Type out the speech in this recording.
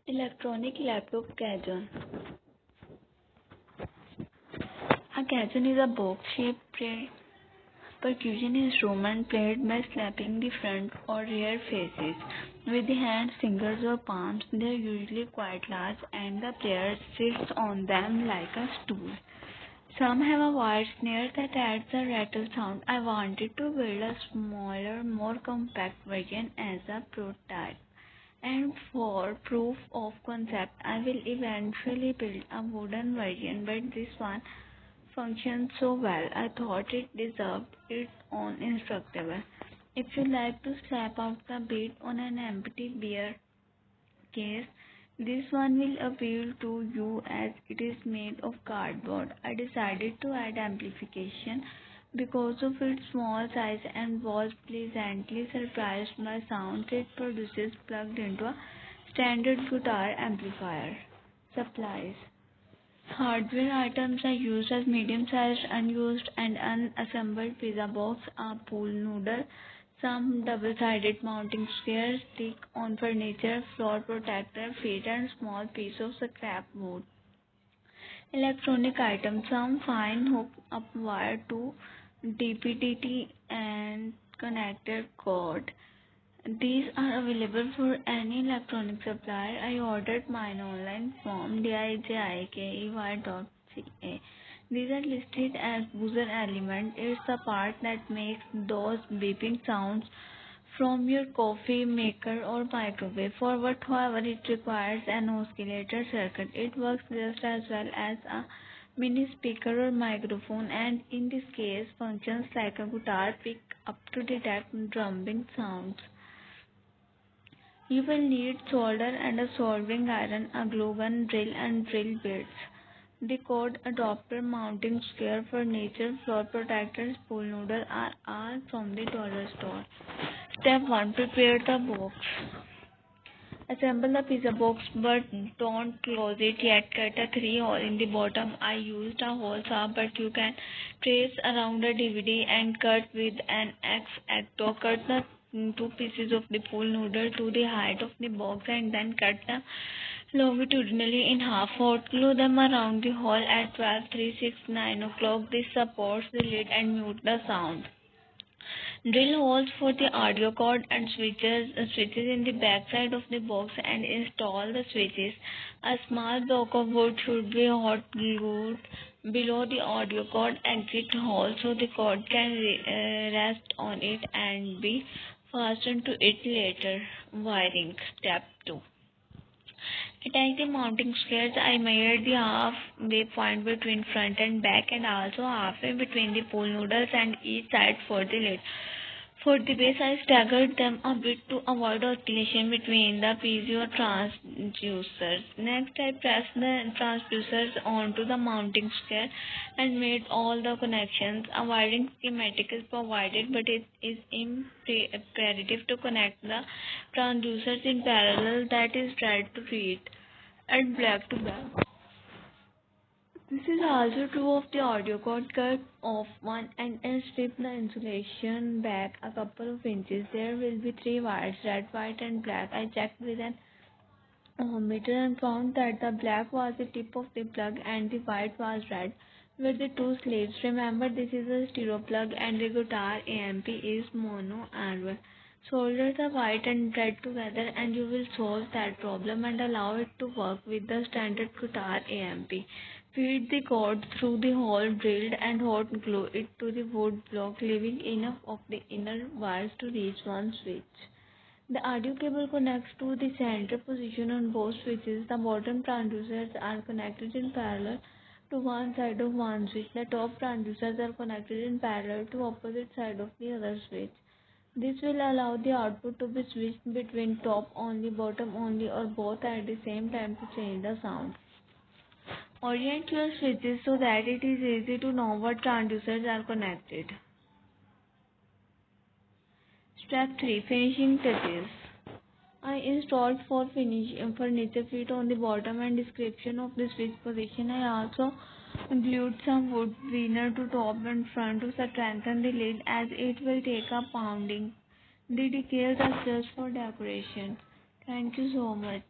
Electronic laptop Cajon. A cajon is a box-shaped percussion instrument played by slapping the front or rear faces with the hands, fingers, or palms. They are usually quite large, and the player sits on them like a stool. Some have a wide snare that adds a rattle sound. I wanted to build a smaller, more compact version as a prototype. And for proof of concept, I will eventually build a wooden version, but this one functions so well, I thought it deserved its own instructable. If you like to slap out the beat on an empty beer case, this one will appeal to you as it is made of cardboard. I decided to add amplification because of its small size and was pleasantly surprised by sounds it produces plugged into a standard guitar amplifier. Supplies. Hardware items are used as medium-sized, unused, and unassembled pizza box, a pool noodle, some double-sided mounting squares, stick on furniture, floor protector, feet, and small piece of scrap wood. Electronic items, some fine hook-up wire to DPTT and connected cord. These are available for any electronic supplier. I ordered mine online from dijikey.ca. These are listed as buzzer element. It's the part that makes those beeping sounds from your coffee maker or microwave. For whatever it requires an oscillator circuit. It works just as well as a mini speaker or microphone, and in this case functions like a guitar pick up to detect drumming sounds. You will need solder and a soldering iron, a glue gun, drill and drill bits. The cord adapter, mounting square, furniture, floor protectors, spool noodle are all from the dollar store. Step 1. Prepare the box. Assemble the pizza box but don't close it yet. Cut a 3 hole in the bottom. I used a hole saw, but you can trace around a DVD and cut with an X-Acto. Cut the two pieces of the pool noodle to the height of the box and then cut them longitudinally in half. Hot glue them around the hole at 12, 3, 6, 9 o'clock. This supports the lid and mute the sound. Drill holes for the audio cord and switches in the back side of the box and install the switches. A small block of wood should be hot glued below the audio cord exit hole so the cord can rest on it and be fastened to it later. Wiring. Step 2. Attach the mounting squares. I measured the halfway point between front and back and also halfway between the pool noodles and each side for the lid. For the base, I staggered them a bit to avoid oscillation between the piezo transducers. Next, I pressed the transducers onto the mounting square and made all the connections. A wiring schematic is provided, but it is imperative to connect the transducers in parallel, that is red to red and black to black. This is also true of the audio cord. Cut off one end and strip the insulation back a couple of inches. There will be 3 wires, red, white and black. I checked with an ohmmeter and found that the black was the tip of the plug and the white was red with the two sleeves. Remember, this is a stereo plug and the guitar amp is mono annual. Solder the white and red together and you will solve that problem and allow it to work with the standard guitar amp. Feed the cord through the hole drilled and hot glue it to the wood block, leaving enough of the inner wires to reach one switch. The audio cable connects to the center position on both switches. The bottom transducers are connected in parallel to one side of one switch. The top transducers are connected in parallel to opposite side of the other switch. This will allow the output to be switched between top only, bottom only, or both at the same time to change the sound. Orient your switches so that it is easy to know what transducers are connected. Step 3. Finishing touches. I installed 4 furniture feet on the bottom and description of the switch position. I also glued some wood veneer to top and front to strengthen the lid as it will take a pounding. The decals are just for decoration. Thank you so much.